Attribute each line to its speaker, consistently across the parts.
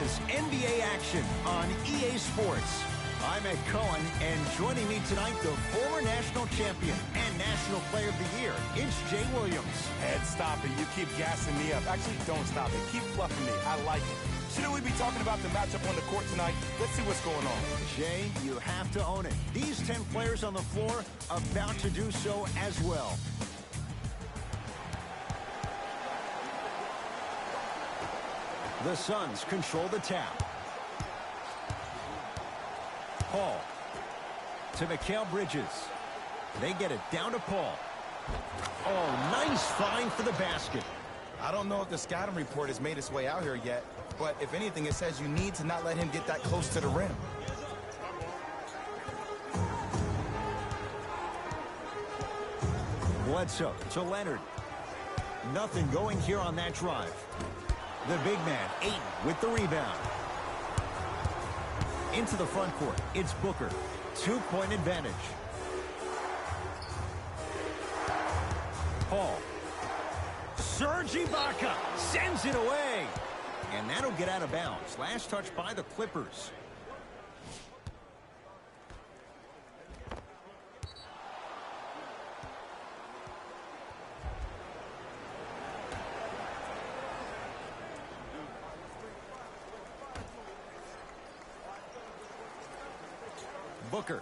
Speaker 1: is NBA action on EA Sports. I'm Ed Cohen, and joining me tonight, the former national champion and national player of the year, it's Jay Williams.
Speaker 2: Ed, stop it. You keep gassing me up. Actually, don't stop it. Keep fluffing me. I like it. Shouldn't we be talking about the matchup on the court tonight? Let's see what's going on.
Speaker 1: Jay, you have to own it. These 10 players on the floor about to do so as well. The Suns control the tap. Paul to Mikal Bridges. They get it down to Paul. Oh, nice find for the basket.
Speaker 2: I don't know if the scouting report has made its way out here yet, but if anything, it says you need to not let him get that close to the rim.
Speaker 1: Bledsoe to Leonard. Nothing going here on that drive. The big man, Ayton, with the rebound. Into the front court, it's Booker. 2-point advantage. Paul. Serge Ibaka sends it away. And that'll get out of bounds. Last touch by the Clippers. Booker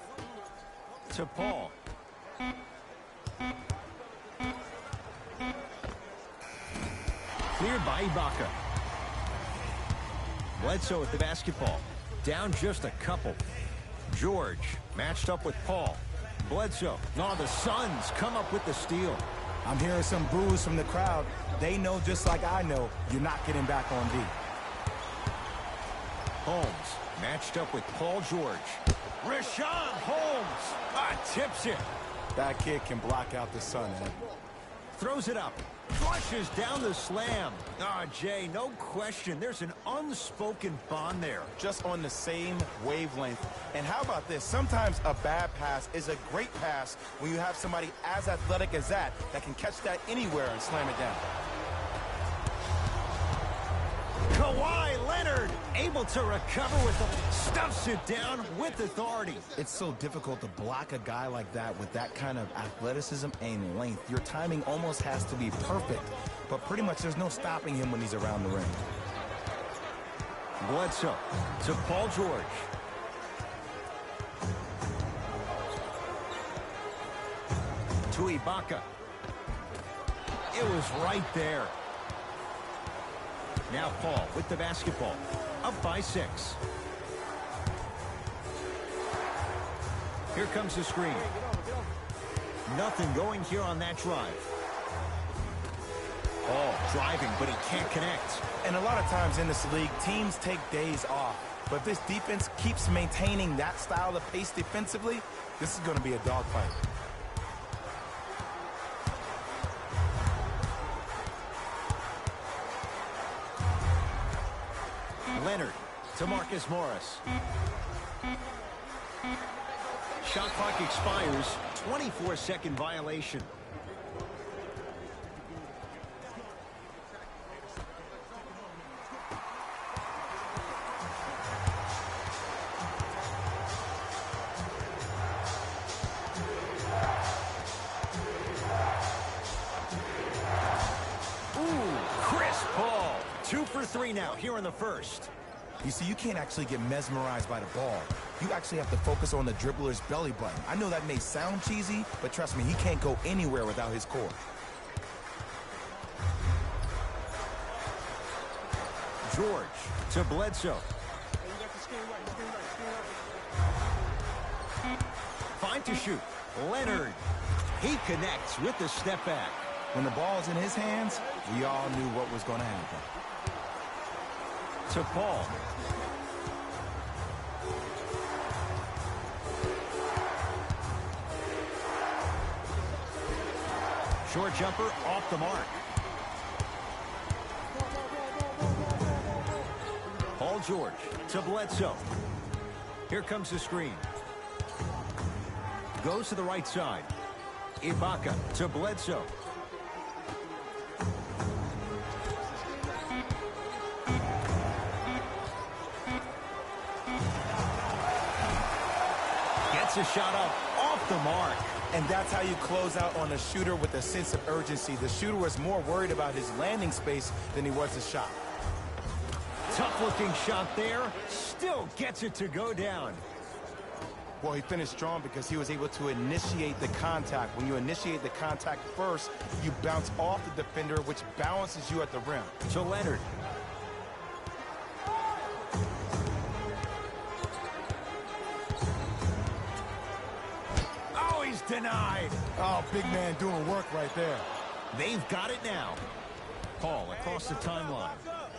Speaker 1: to Paul. Cleared by Ibaka. Bledsoe with the basketball. Down just a couple. George matched up with Paul. Bledsoe. No, the Suns come up with the steal.
Speaker 2: I'm hearing some boos from the crowd. They know just like I know you're not getting back on D.
Speaker 1: Holmes matched up with Paul George. Richaun Holmes tips it.
Speaker 2: That kid can block out the sun, Ed.
Speaker 1: Throws it up. Flushes down the slam. Jay, no question. There's an unspoken bond there.
Speaker 2: Just on the same wavelength. And how about this? Sometimes a bad pass is a great pass when you have somebody as athletic as that can catch that anywhere and slam it down.
Speaker 1: Kawhi Leonard able to recover with the stuffs it down with authority.
Speaker 2: It's so difficult to block a guy like that with that kind of athleticism and length. Your timing almost has to be perfect, but pretty much there's no stopping him when he's around the rim.
Speaker 1: Bledsoe to Paul George. To Ibaka. It was right there. Now Paul with the basketball. Up by 6. Here comes the screen. Nothing going here on that drive. Paul driving, but he can't connect.
Speaker 2: And a lot of times in this league, teams take days off. But if this defense keeps maintaining that style of pace defensively, this is going to be a dogfight.
Speaker 1: Leonard to Marcus Morris. Shot clock expires. 24-second violation. Chris Paul. 2 for 3 now here in the first.
Speaker 2: You see, you can't actually get mesmerized by the ball. You actually have to focus on the dribbler's belly button. I know that may sound cheesy, but trust me, he can't go anywhere without his core.
Speaker 1: George to Bledsoe. Fine to shoot. Leonard. He connects with the step back.
Speaker 2: When the ball's in his hands, we all knew what was going to happen.
Speaker 1: To Paul. Short jumper off the mark. Paul George to Bledsoe. Here comes the screen. Goes to the right side. Ibaka to Bledsoe. Gets a shot up off the mark.
Speaker 2: And that's how you close out on a shooter with a sense of urgency. The shooter was more worried about his landing space than he was his shot.
Speaker 1: Tough-looking shot there. Still gets it to go down.
Speaker 2: Well, he finished strong because he was able to initiate the contact. When you initiate the contact first, you bounce off the defender, which balances you at the rim.
Speaker 1: To Leonard. Oh, he's denied.
Speaker 2: Oh, big man doing work right there.
Speaker 1: They've got it now. Paul across the timeline.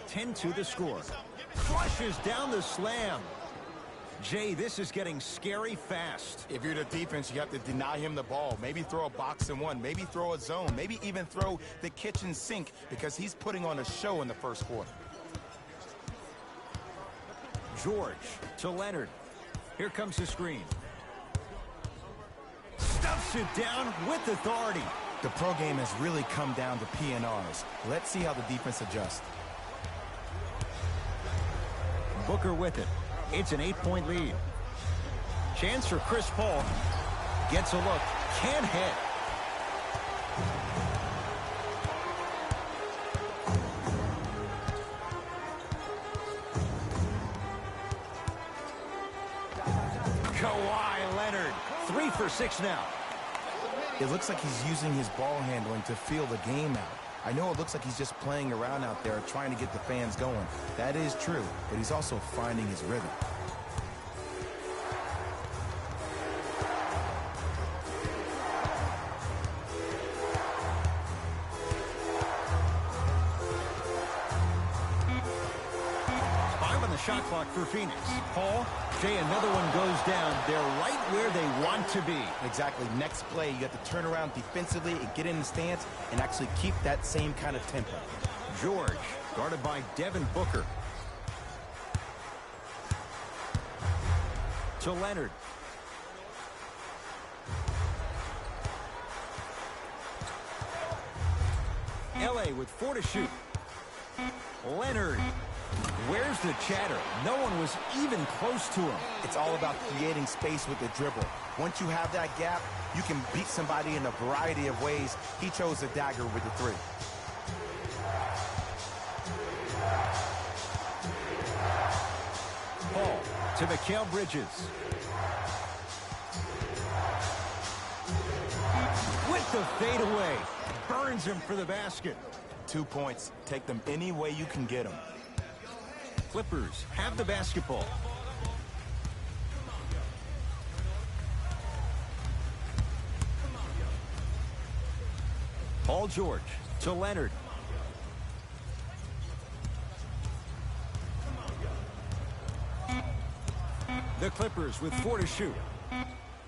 Speaker 1: 10-2 the score. Flushes down the slam. Jay, this is getting scary fast.
Speaker 2: If you're the defense, you have to deny him the ball. Maybe throw a box and one. Maybe throw a zone. Maybe even throw the kitchen sink because he's putting on a show in the first quarter.
Speaker 1: George to Leonard. Here comes the screen. Stuffs it down with authority.
Speaker 2: The pro game has really come down to PNRs. Let's see how the defense adjusts.
Speaker 1: Booker with it. It's an 8-point lead. Chance for Chris Paul. Gets a look. Can't hit. Kawhi Leonard. 3 for 6 now.
Speaker 2: It looks like he's using his ball handling to feel the game out. I know it looks like he's just playing around out there trying to get the fans going. That is true, but he's also finding his rhythm.
Speaker 1: Shot clock for Phoenix. Paul, Jay, another one goes down. They're right where they want to be.
Speaker 2: Exactly. Next play, you have to turn around defensively and get in the stance and actually keep that same kind of tempo.
Speaker 1: George, guarded by Devin Booker. To Leonard. LA with 4 to shoot. Leonard. Where's the chatter? No one was even close to him.
Speaker 2: It's all about creating space with the dribble. Once you have that gap, you can beat somebody in a variety of ways. He chose the dagger with the 3.
Speaker 1: Paul to Mikal Bridges. With the fadeaway. Burns him for the basket.
Speaker 2: 2 points. Take them any way you can get them.
Speaker 1: Clippers have the basketball. Paul George to Leonard. The Clippers with 4 to shoot.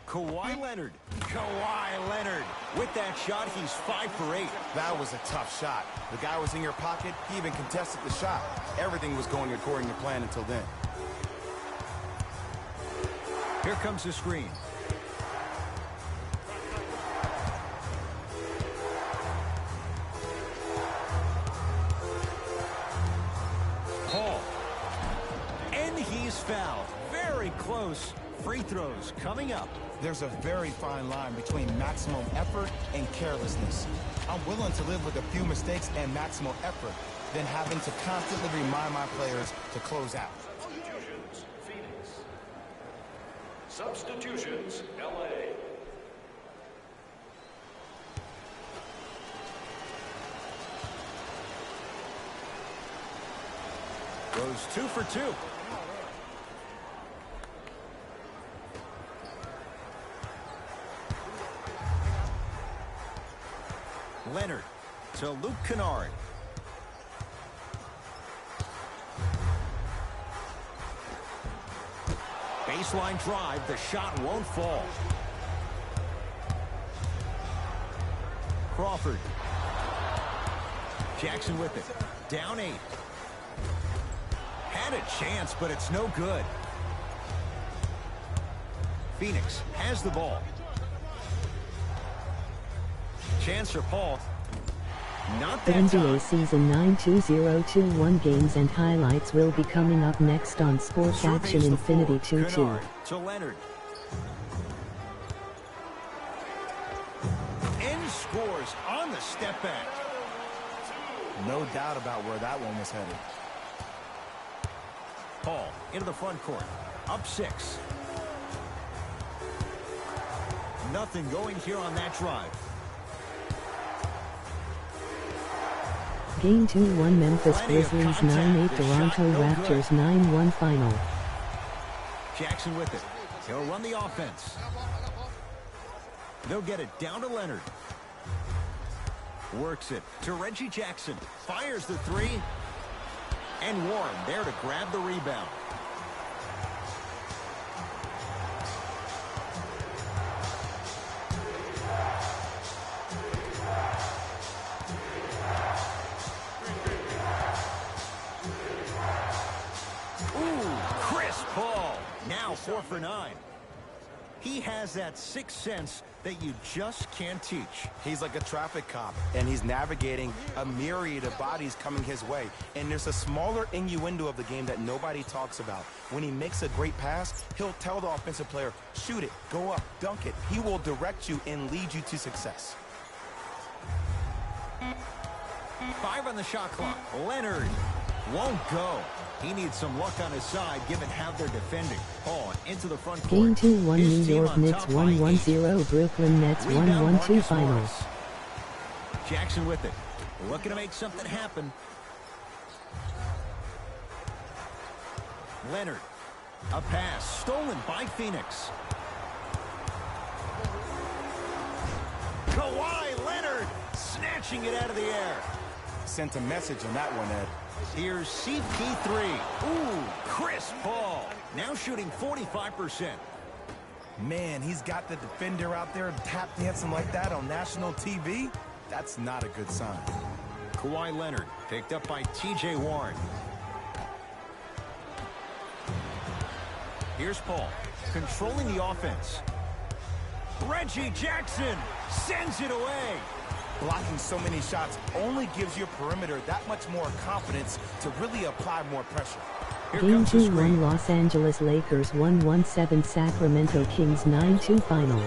Speaker 1: Kawhi Leonard. Kawhi Leonard. With that shot, he's 5 for 8.
Speaker 2: That was a tough shot. The guy was in your pocket. He even contested the shot. Everything was going according to plan until then.
Speaker 1: Here comes the screen. Paul. And he's fouled. Very close. Free throws coming up.
Speaker 2: There's a very fine line between maximum effort and carelessness. I'm willing to live with a few mistakes and maximal effort than having to constantly remind my players to close out.
Speaker 3: Substitutions, Phoenix. Substitutions, LA.
Speaker 1: Goes 2 for 2. Leonard to Luke Kennard. Baseline drive. The shot won't fall. Crawford. Jackson with it. Down 8. Had a chance, but it's no good. Phoenix has the ball. Chance for Paul. Not
Speaker 4: The
Speaker 1: that
Speaker 4: NBA
Speaker 1: time.
Speaker 4: Season 9 2021 games and highlights will be coming up next on Sports
Speaker 1: Surveys
Speaker 4: Action
Speaker 1: the
Speaker 4: Infinity
Speaker 1: floor.
Speaker 4: 22.
Speaker 1: Kennard to Leonard. scores on the step back.
Speaker 2: No doubt about where that one was headed.
Speaker 1: Paul into the front court. Up 6. Nothing going here on that drive.
Speaker 4: Game 2-1 Memphis
Speaker 1: Plenty of
Speaker 4: Grizzlies
Speaker 1: contact.
Speaker 4: 9-8
Speaker 1: The shot
Speaker 4: Toronto
Speaker 1: no
Speaker 4: Raptors
Speaker 1: good.
Speaker 4: 9-1 final.
Speaker 1: Jackson with it. He'll run the offense. They'll get it down to Leonard. Works it to Reggie Jackson. Fires the 3. And Warren there to grab the rebound. Ooh, Chris Paul. Now 4 for 9. He has that sixth sense that you just can't teach.
Speaker 2: He's like a traffic cop, and he's navigating a myriad of bodies coming his way. And there's a smaller innuendo of the game that nobody talks about. When he makes a great pass, he'll tell the offensive player, shoot it, go up, dunk it. He will direct you and lead you to success.
Speaker 1: 5 on the shot clock. Leonard won't go. He needs some luck on his side, given how they're defending. Paul into the front court.
Speaker 4: Game 2-1
Speaker 1: His
Speaker 4: New
Speaker 1: team
Speaker 4: York
Speaker 1: on
Speaker 4: Knicks
Speaker 1: top by 8.
Speaker 4: 1-1-0 Brooklyn Nets
Speaker 1: Rebound
Speaker 4: 1-1-2
Speaker 1: Marcus
Speaker 4: final.
Speaker 1: Morris. Jackson with it. Looking to make something happen. Leonard. A pass stolen by Phoenix. Kawhi Leonard snatching it out of the air.
Speaker 2: Sent a message on that one, Ed.
Speaker 1: Here's CP3. Ooh, Chris Paul. Now shooting 45%.
Speaker 2: Man, he's got the defender out there tap dancing like that on national TV. That's not a good sign.
Speaker 1: Kawhi Leonard picked up by TJ Warren. Here's Paul controlling the offense. Reggie Jackson sends it away.
Speaker 2: Blocking so many shots only gives your perimeter that much more confidence to really apply more pressure.
Speaker 1: Here
Speaker 4: Game
Speaker 1: comes the
Speaker 4: 2-1
Speaker 1: screen.
Speaker 4: Los Angeles Lakers 1-1-7 Sacramento Kings 9-2 final.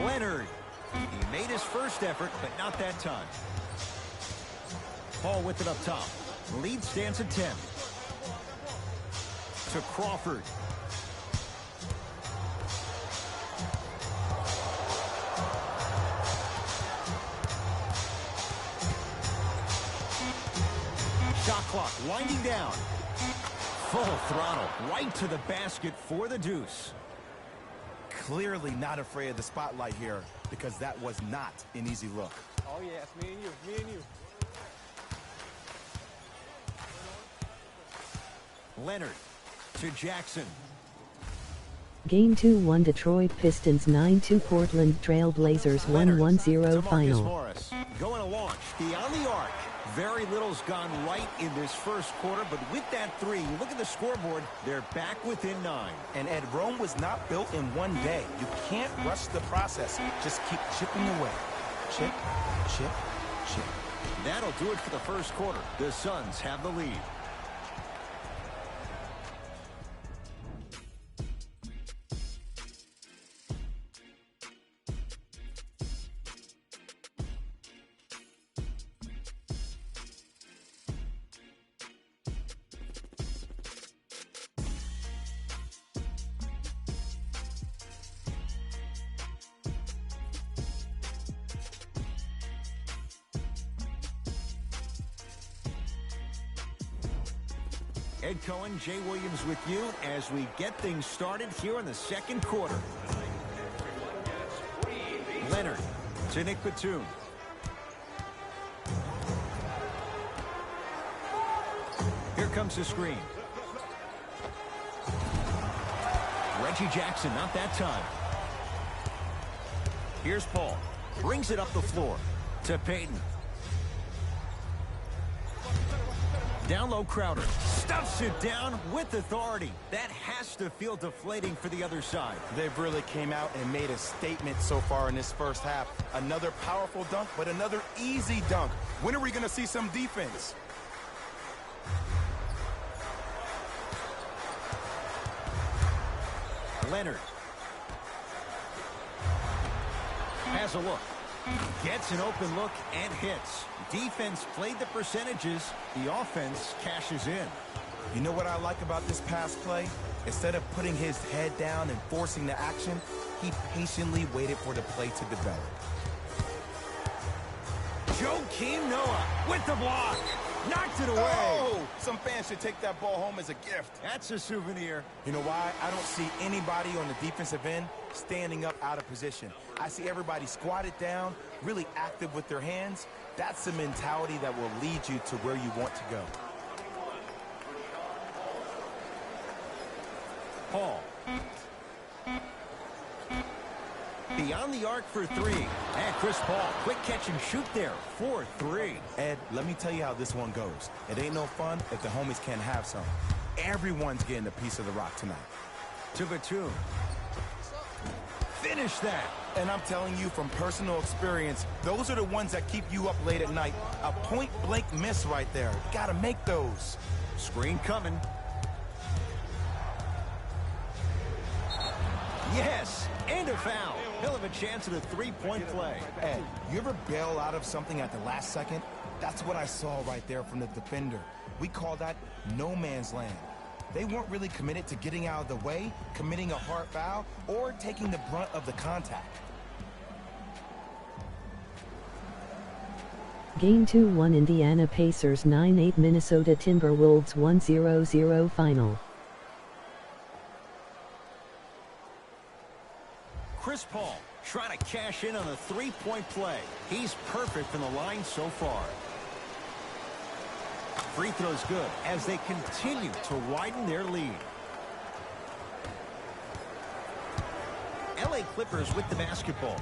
Speaker 1: Leonard. He made his first effort, but not that time. Paul with it up top. Lead stands at 10. To Crawford. Shot clock winding down. Full throttle right to the basket for the deuce.
Speaker 2: Clearly not afraid of the spotlight here because that was not an easy look.
Speaker 5: Oh yeah, it's me and you, me and you.
Speaker 1: Leonard to Jackson.
Speaker 4: Game 2-1 Detroit Pistons 9-2 Portland Trail Blazers
Speaker 1: Leonard
Speaker 4: 1-1-0
Speaker 1: to Marcus
Speaker 4: final.
Speaker 1: Morris. Going to launch beyond the arc. Very little's gone right in this first quarter, but with that 3, you look at the scoreboard, they're back within 9.
Speaker 2: And Ed, Rome was not built in one day. You can't rush the process. Just keep chipping away. Chip, chip, chip.
Speaker 1: That'll do it for the first quarter. The Suns have the lead. Ed Cohen, Jay Williams with you as we get things started here in the second quarter. Leonard to Nick Batum. Here comes the screen. Reggie Jackson, not that time. Here's Paul. Brings it up the floor to Payton. Down low, Crowder stuffs it down with authority. That has to feel deflating for the other side.
Speaker 2: They've really came out and made a statement so far in this first half. Another powerful dunk, but another easy dunk. When are we going to see some defense?
Speaker 1: Leonard has a look. Gets an open look and hits. Defense played the percentages. The offense cashes in.
Speaker 2: You know what I like about this pass play? Instead of putting his head down and forcing the action, he patiently waited for the play to develop.
Speaker 1: Joakim Noah with the block. Knocked it away.
Speaker 2: Oh! Some fans should take that ball home as a gift.
Speaker 1: That's a souvenir.
Speaker 2: You know why? I don't see anybody on the defensive end standing up out of position. I see everybody squatted down, really active with their hands. That's the mentality that will lead you to where you want to go.
Speaker 1: Paul. Beyond the arc for three. And Chris Paul, quick catch and shoot there for three.
Speaker 2: Ed, let me tell you how this one goes. It ain't no fun if the homies can't have some. Everyone's getting a piece of the rock tonight.
Speaker 1: To Batum. Finish that.
Speaker 2: And I'm telling you from personal experience, those are the ones that keep you up late at night. A point-blank miss right there. You gotta make those.
Speaker 1: Screen coming. Yes, and a foul. He'll have a chance at a three-point play.
Speaker 2: Ed, you ever bail out of something at the last second? That's what I saw right there from the defender. We call that no man's land. They weren't really committed to getting out of the way, committing a hard foul, or taking the brunt of the contact.
Speaker 4: Game 2-1 Indiana Pacers 9-8 Minnesota Timberwolves 1-0-0 final.
Speaker 1: Chris Paul trying to cash in on a three-point play. He's perfect from the line so far. Free throw's good as they continue to widen their lead. LA Clippers with the basketball.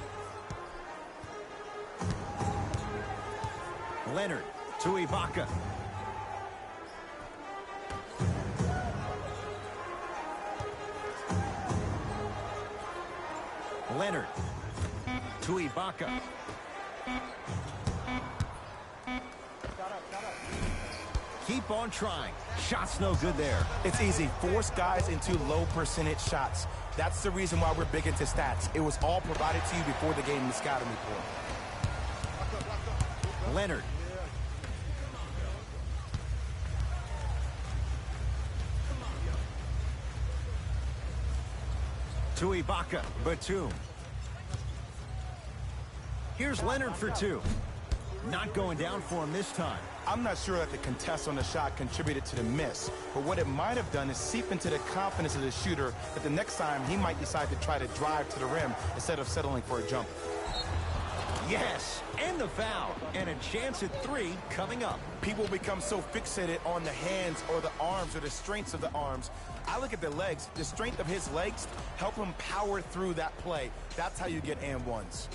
Speaker 1: Leonard to Ibaka. Leonard to Ibaka. Keep on trying. Shot's no good there.
Speaker 2: It's easy. Force guys into low percentage shots. That's the reason why we're big into stats. It was all provided to you before the game in the scouting report.
Speaker 1: Leonard. To Ibaka. Batum. Here's Leonard for two. Not going down for him this time.
Speaker 2: I'm not sure that the contest on the shot contributed to the miss, but what it might have done is seep into the confidence of the shooter that the next time he might decide to try to drive to the rim instead of settling for a jump.
Speaker 1: Yes, and the foul, and a chance at three coming up.
Speaker 2: People become so fixated on the hands or the arms or the strengths of the arms. I look at the legs. The strength of his legs help him power through that play. That's how you get and ones.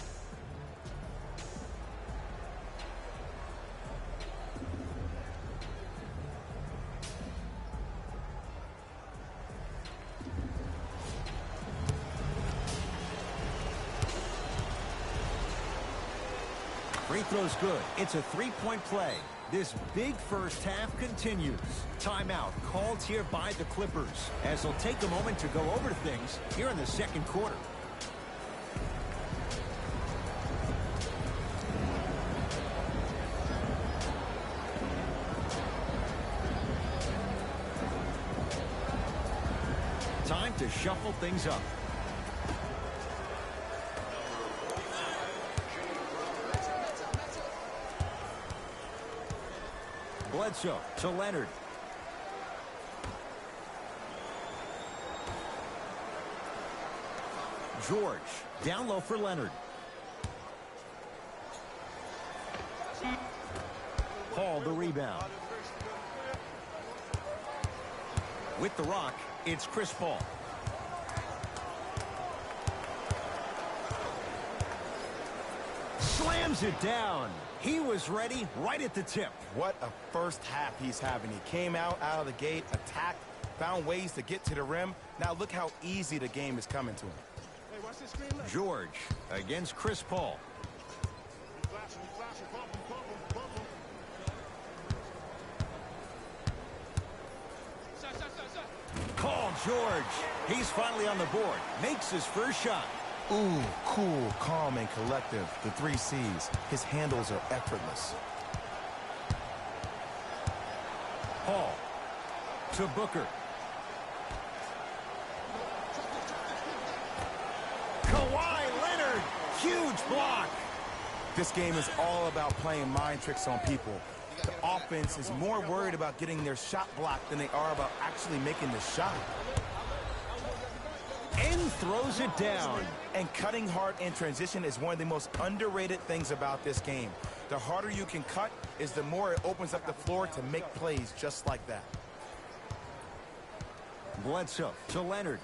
Speaker 1: Free throw's good. It's a three-point play. This big first half continues. Timeout called here by the Clippers as they'll take a moment to go over things here in the second quarter. Time to shuffle things up. Bledsoe to Leonard. George down low for Leonard. Paul the rebound. With the rock, it's Chris Paul. Slams it down. He was ready right at the tip.
Speaker 2: What a first half he's having. He came out of the gate, attacked, found ways to get to the rim. Now look how easy the game is coming to him.
Speaker 1: George against Chris Paul. Paul George. He's finally on the board. Makes his first shot.
Speaker 2: Ooh, cool, calm, and collective. The 3 C's. His handles are effortless.
Speaker 1: Paul to Booker. Kawhi Leonard, huge block.
Speaker 2: This game is all about playing mind tricks on people. The offense is more worried about getting their shot blocked than they are about actually making the shot.
Speaker 1: And throws it down.
Speaker 2: And cutting hard in transition is one of the most underrated things about this game. The harder you can cut is the more it opens up the floor to make plays just like that.
Speaker 1: Bledsoe to Leonard.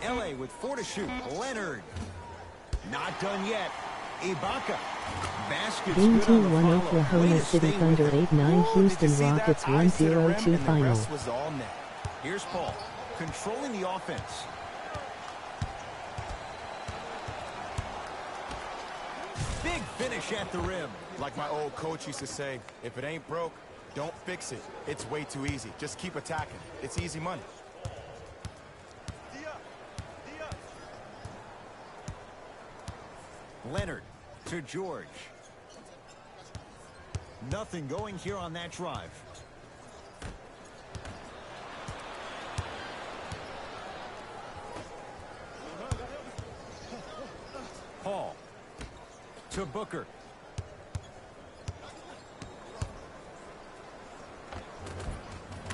Speaker 1: LA with 4 to shoot. Leonard. Not done yet. Ibaka. Basket's
Speaker 4: Game
Speaker 1: good on the
Speaker 4: 2-1
Speaker 1: follow. Way
Speaker 4: Oklahoma
Speaker 1: to
Speaker 4: City
Speaker 1: stay
Speaker 4: Thunder
Speaker 1: with it.
Speaker 4: 8-9 Houston Rockets 1-0-2 final.
Speaker 2: The rest was all net.
Speaker 1: Here's Paul, controlling the offense. Big finish at the rim.
Speaker 2: Like my old coach used to say, if it ain't broke, don't fix it. It's way too easy. Just keep attacking. It's easy money.
Speaker 1: Leonard to George. Nothing going here on that drive. Paul to Booker.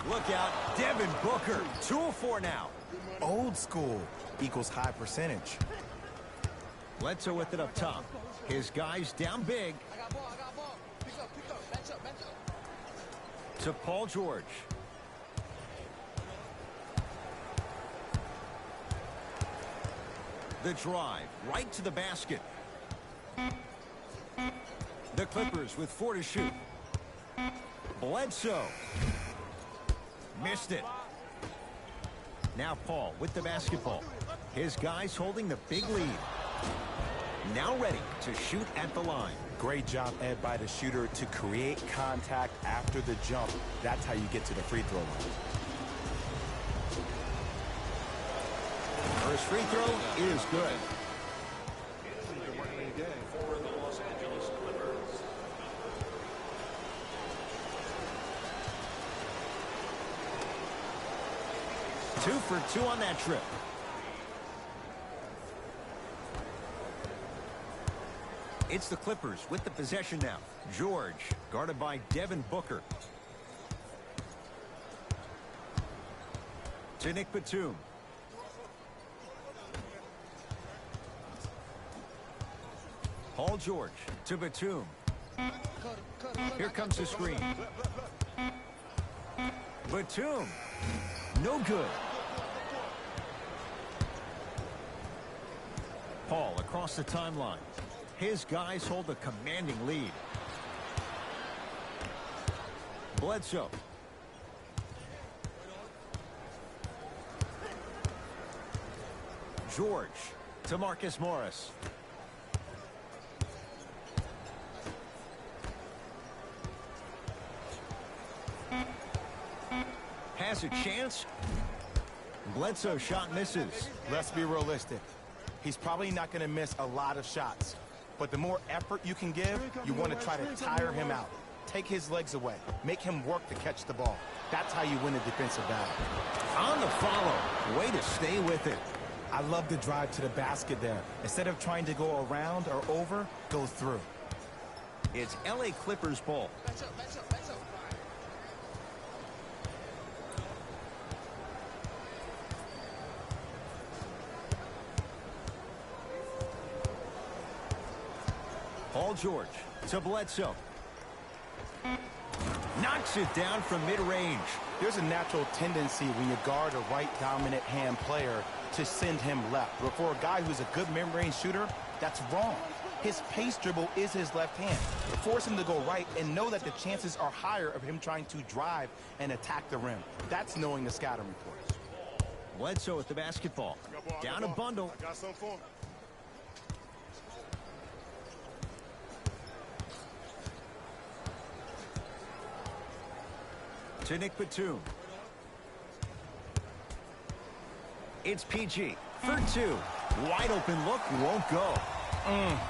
Speaker 1: Look out, Devin Booker. 2 of 4 now.
Speaker 2: Old school equals high percentage.
Speaker 1: Bledsoe with it up top. His guys down big. To Paul George. The drive right to the basket. The Clippers with 4 to shoot. Bledsoe. Missed it. Now Paul with the basketball. His guys holding the big lead. Now ready to shoot at the line.
Speaker 2: Great job, Ed, by the shooter to create contact after the jump. That's how you get to the free throw line.
Speaker 1: First free throw is good.
Speaker 3: For the Los Angeles Clippers.
Speaker 1: Two for 2 on that trip. It's the Clippers with the possession now. George, guarded by Devin Booker. To Nick Batum. Paul George to Batum. Here comes the screen. Batum. No good. Paul across the timeline. His guys hold a commanding lead. Bledsoe. George to Marcus Morris. Has a chance. Bledsoe shot misses.
Speaker 2: Let's be realistic. He's probably not going to miss a lot of shots. But the more effort you can give, you want to try to tire him out. Take his legs away. Make him work to catch the ball. That's how you win a defensive battle.
Speaker 1: On the follow. Way to stay with it.
Speaker 2: I love the drive to the basket there. Instead of trying to go around or over, go through.
Speaker 1: It's LA Clippers ball. Paul George to Bledsoe. Knocks it down from mid-range.
Speaker 2: There's a natural tendency when you guard a right dominant hand player to send him left. But for a guy who's a good mid-range shooter, that's wrong. His pace dribble is his left hand. Force him to go right and know that the chances are higher of him trying to drive and attack the rim. That's knowing the scouting reports.
Speaker 1: Bledsoe with the basketball. Down a bundle.
Speaker 5: I got something for him.
Speaker 1: to Nick Batum. It's PG for two. Wide open look, won't go.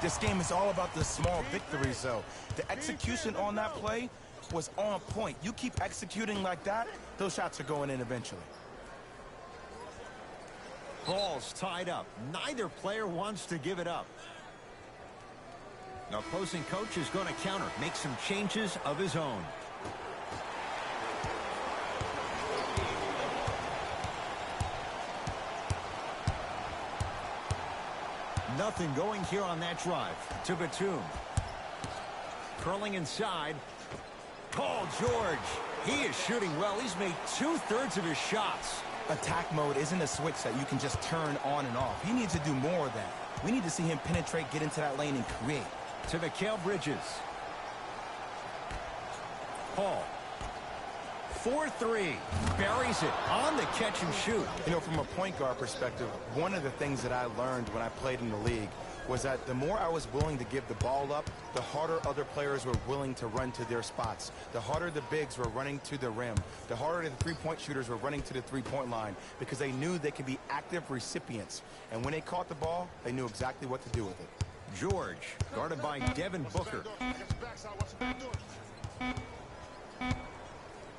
Speaker 2: This game is all about the small victories, though. The execution on that play was on point. You keep executing like that, those shots are going in eventually.
Speaker 1: Ball's tied up. Neither player wants to give it up. The opposing coach is going to counter, make some changes of his own. Nothing going here on that drive. To Batum. Curling inside. Paul George. He is shooting well. He's made 2/3 of his shots.
Speaker 2: Attack mode isn't a switch that you can just turn on and off. He needs to do more of that. We need to see him penetrate, get into that lane, and create.
Speaker 1: To Mikal Bridges. Paul. 4-3. Buries it on the catch and shoot.
Speaker 2: You know, from a point guard perspective, one of the things that I learned when I played in the league was that the more I was willing to give the ball up, the harder other players were willing to run to their spots. The harder the bigs were running to the rim. The harder the three-point shooters were running to the three-point line because they knew they could be active recipients. And when they caught the ball, they knew exactly what to do with it.
Speaker 1: George, guarded by Devin Booker.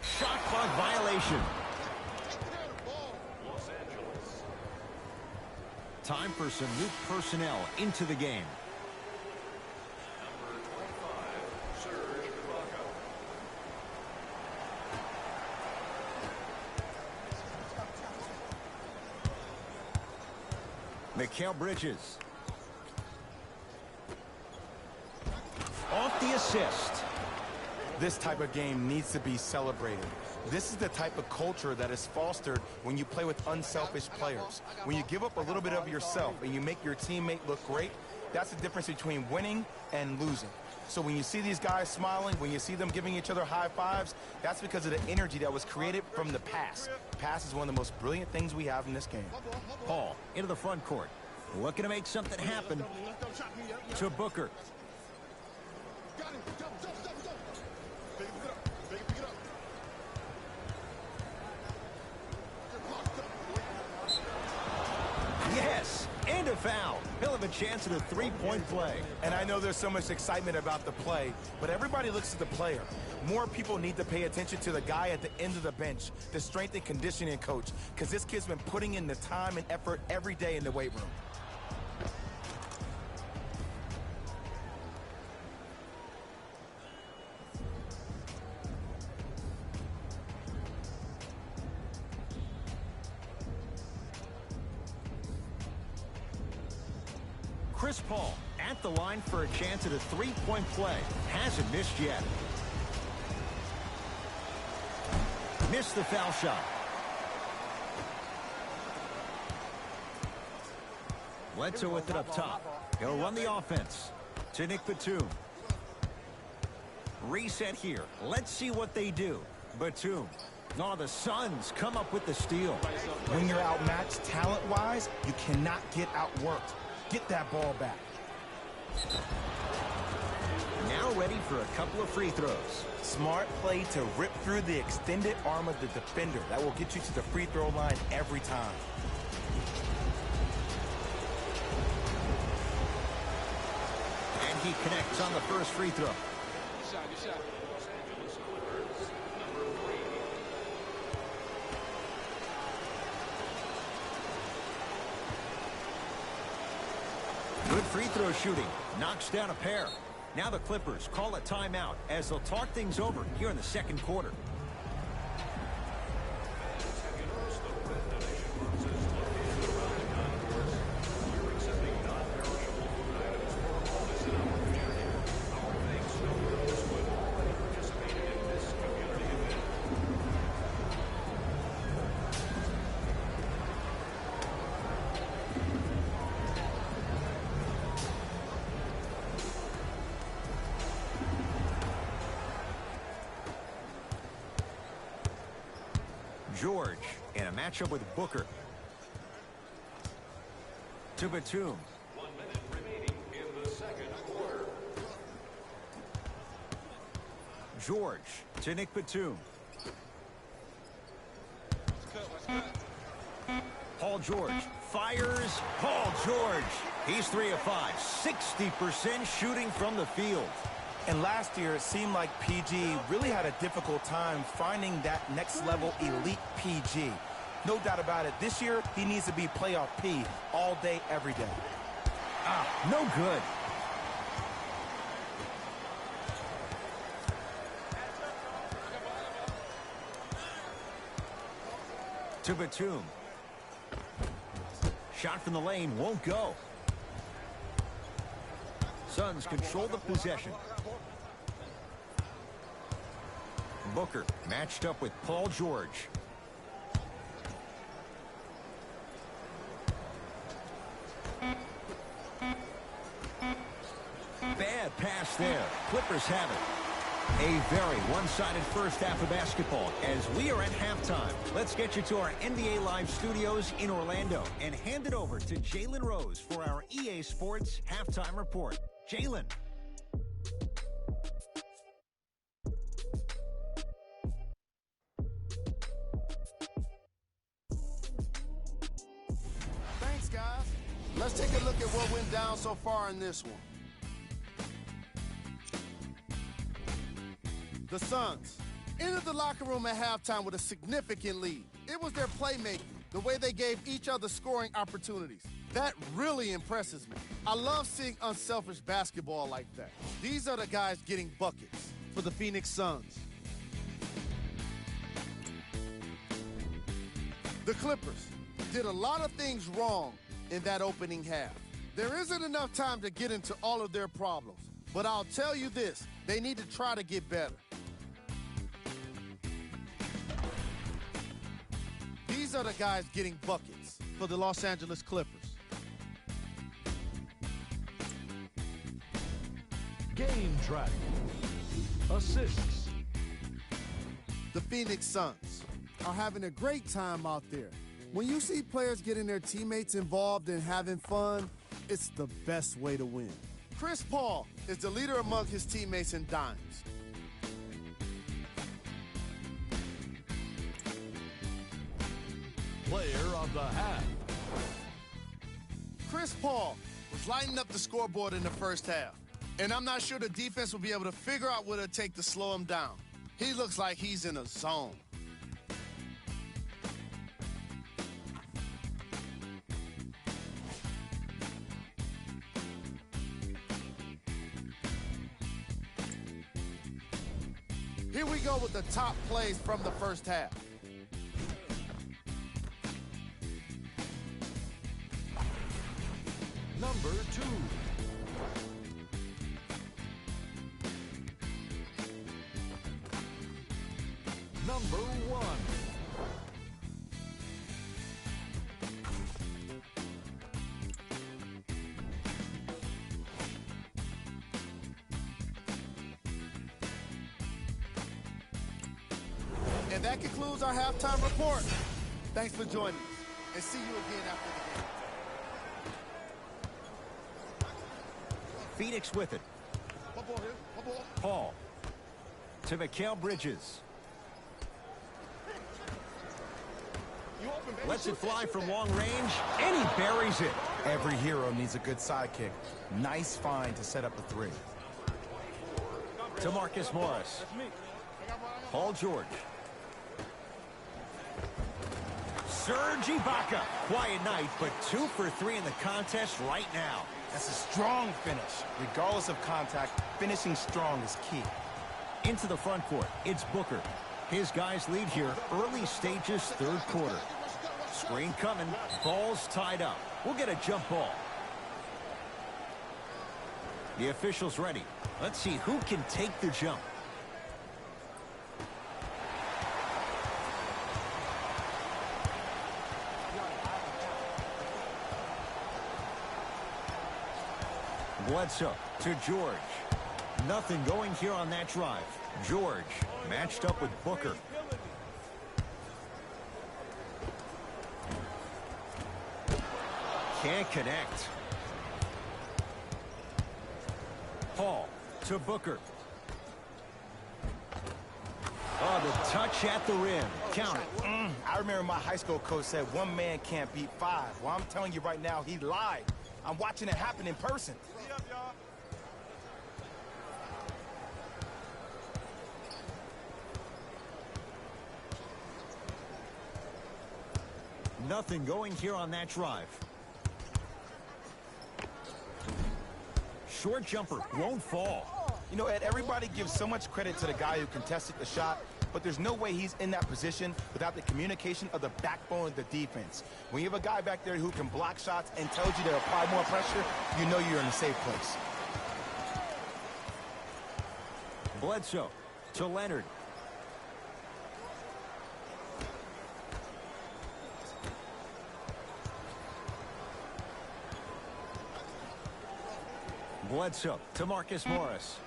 Speaker 1: Shot clock violation. Time for some new personnel into the game. Mikal Bridges. Off the assist.
Speaker 2: This type of game needs to be celebrated. This is the type of culture that is fostered when you play with unselfish players. When you give up a little bit of yourself and you make your teammate look great, that's the difference between winning and losing. So when you see these guys smiling, when you see them giving each other high fives, that's because of the energy that was created from the pass. Pass is one of the most brilliant things we have in this game.
Speaker 1: Paul into the front court. Looking to make something happen. To Booker. Yes, and a foul. He'll have a chance at a three-point play.
Speaker 2: And I know there's so much excitement about the play, but everybody looks at the player. More people need to pay attention to the guy at the end of the bench, the strength and conditioning coach, because this kid's been putting in the time and effort every day in the weight room.
Speaker 1: Chris Paul at the line for a chance at a three-point play. Hasn't missed yet. Missed the foul shot. Bledsoe with it up top. He'll run the offense. To Nick Batum. Reset here. Let's see what they do. Batum. Oh, the Suns come up with the steal.
Speaker 2: When you're outmatched talent-wise, you cannot get outworked. Get that ball back.
Speaker 1: Now ready for a couple of free throws.
Speaker 2: Smart play to rip through the extended arm of the defender. That will get you to the free throw line every time.
Speaker 1: And he connects on the first free throw. Good free throw shooting. Knocks down a pair. Now the Clippers call a timeout as they'll talk things over here in the second quarter. George in a matchup with Booker. To Batum.
Speaker 3: 1 minute remaining in the second quarter.
Speaker 1: George to Nick Batum. Paul George fires. Paul George. He's 3 of 5. 60% shooting from the field.
Speaker 2: And last year, it seemed like PG really had a difficult time finding that next level elite PG. No doubt about it. This year, he needs to be playoff P all day, every day.
Speaker 1: No good. To Batum. Shot from the lane won't go. Suns control the possession. Booker matched up with Paul George. Bad pass there. Clippers have it. A very one-sided first half of basketball as we are at halftime. Let's get you to our NBA Live studios in Orlando and hand it over to Jalen Rose for our EA Sports Halftime Report. Jalen.
Speaker 6: Thanks, guys. Let's take a look at what went down so far in this one. The Suns entered the locker room at halftime with a significant lead. It was their playmaking, the way they gave each other scoring opportunities. That really impresses me. I love seeing unselfish basketball like that. These are the guys getting buckets for the Phoenix Suns. The Clippers did a lot of things wrong in that opening half. There isn't enough time to get into all of their problems, but I'll tell you this, they need to try to get better. These are the guys getting buckets for the Los Angeles Clippers.
Speaker 7: Game track. Assists.
Speaker 6: The Phoenix Suns are having a great time out there. When you see players getting their teammates involved and having fun, it's the best way to win. Chris Paul is the leader among his teammates in dimes.
Speaker 7: Player of the half.
Speaker 6: Chris Paul was lighting up the scoreboard in the first half, and I'm not sure the defense will be able to figure out what it'll take to slow him down. He looks like he's in a zone. Here we go with the top plays from the first half.
Speaker 7: Number 2. Number 1.
Speaker 6: And that concludes our halftime report. Thanks for joining us, and see you again after the game.
Speaker 1: Phoenix with it. Paul to Mikal Bridges. Lets it fly from long range, and he buries it.
Speaker 2: Every hero needs a good sidekick. Nice find to set up a three.
Speaker 1: To Marcus Morris. Paul George. Serge Ibaka. Quiet night, but 2 for 3 in the contest right now.
Speaker 2: That's a strong finish. Regardless of contact, finishing strong is key.
Speaker 1: Into the front court, it's Booker. His guys lead here, early stages, third quarter. Screen coming, ball's tied up. We'll get a jump ball. The official's ready. Let's see who can take the jump. Bledsoe to George. Nothing going here on that drive. George matched up with Booker. Can't connect. Paul to Booker. Oh, the touch at the rim. Count it.
Speaker 2: I remember my high school coach said one man can't beat five. Well, I'm telling you right now, he lied. I'm watching it happen in person.
Speaker 1: Nothing going here on that drive. Short jumper won't fall.
Speaker 2: You know, Ed, everybody gives so much credit to the guy who contested the shot, but there's no way he's in that position without the communication of the backbone of the defense. When you have a guy back there who can block shots and tells you to apply more pressure, you know you're in a safe place.
Speaker 1: Bledsoe to Leonard. Bledsoe to Marcus Morris.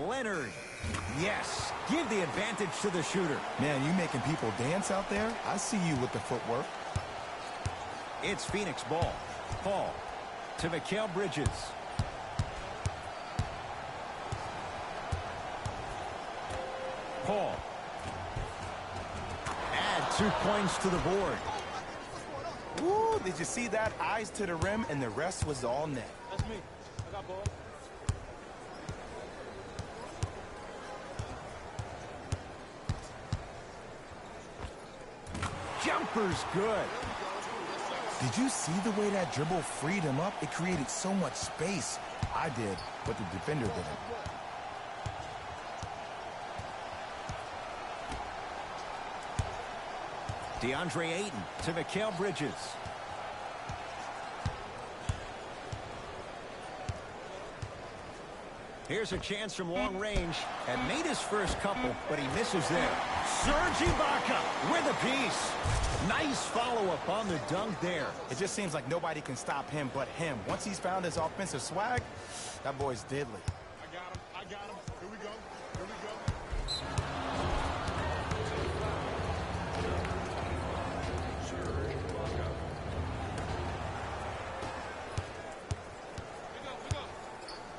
Speaker 1: Leonard. Yes. Give the advantage to the shooter.
Speaker 2: Man, you making people dance out there? I see you with the footwork.
Speaker 1: It's Phoenix ball. Paul to Mikal Bridges. Paul. Add 2 points to the board.
Speaker 2: Woo, did you see that? Eyes to the rim, and the rest was all net.
Speaker 5: That's me. I got ball.
Speaker 1: Jumper's good.
Speaker 2: Did you see the way that dribble freed him up? It created so much space. I did, but the defender didn't.
Speaker 1: DeAndre Ayton to Mikal Bridges. Here's a chance from long range. Had made his first couple, but he misses there. Serge Ibaka with a piece. Nice follow-up on the dunk there.
Speaker 2: It just seems like nobody can stop him but him. Once he's found his offensive swag, that boy's deadly.
Speaker 6: I got him. I got him. Here we go. Here we go.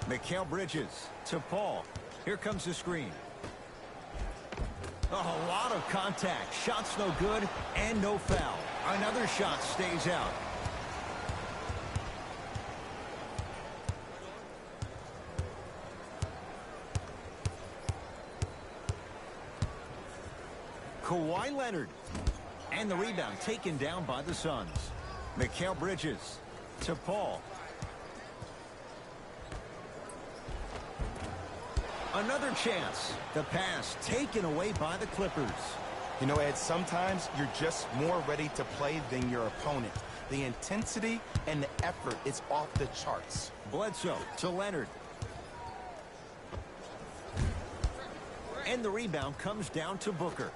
Speaker 1: Mikal Bridges to Paul. Here comes the screen. Oh, a lot of contact. Shot's no good and no foul. Another shot stays out. Kawhi Leonard. And the rebound taken down by the Suns. Mikal Bridges to Paul. Another chance. The pass taken away by the Clippers.
Speaker 2: You know, Ed, sometimes you're just more ready to play than your opponent. The intensity and the effort is off the charts.
Speaker 1: Bledsoe to Leonard. And the rebound comes down to Booker.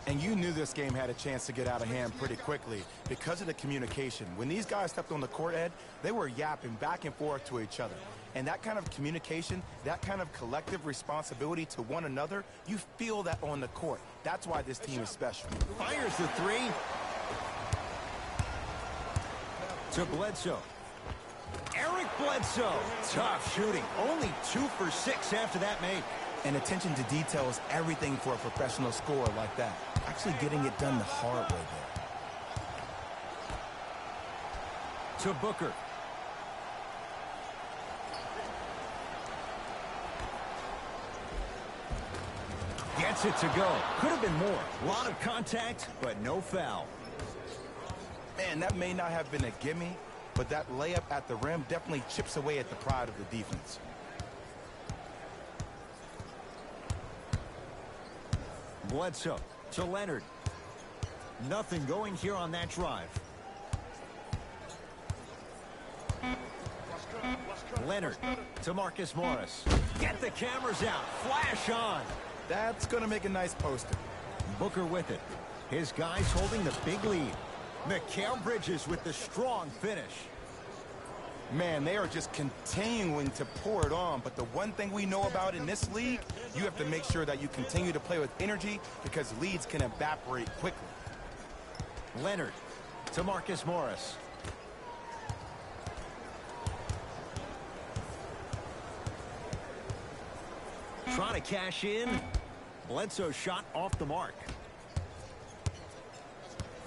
Speaker 2: And you knew this game had a chance to get out of hand pretty quickly because of the communication. When these guys stepped on the court, Ed, they were yapping back and forth to each other. And that kind of communication, that kind of collective responsibility to one another, you feel that on the court. That's why this team is special.
Speaker 1: Fires the three. To Bledsoe. Eric Bledsoe. Tough shooting. Only 2 for 6 after that make.
Speaker 2: And attention to detail is everything for a professional scorer like that. Actually getting it done the hard way there.
Speaker 1: To Booker. Gets it to go. Could have been more. A lot of contact, but no foul.
Speaker 2: Man, that may not have been a gimme, but that layup at the rim definitely chips away at the pride of the defense.
Speaker 1: Bledsoe to Leonard. Nothing going here on that drive. Leonard to Marcus Morris. Get the cameras out. Flash on.
Speaker 2: That's going to make a nice poster.
Speaker 1: Booker with it. His guys holding the big lead. Mikal Bridges with the strong finish.
Speaker 2: Man, they are just continuing to pour it on. But the one thing we know about in this league, you have to make sure that you continue to play with energy because leads can evaporate quickly.
Speaker 1: Leonard to Marcus Morris. trying to cash in. Bledsoe's shot off the mark.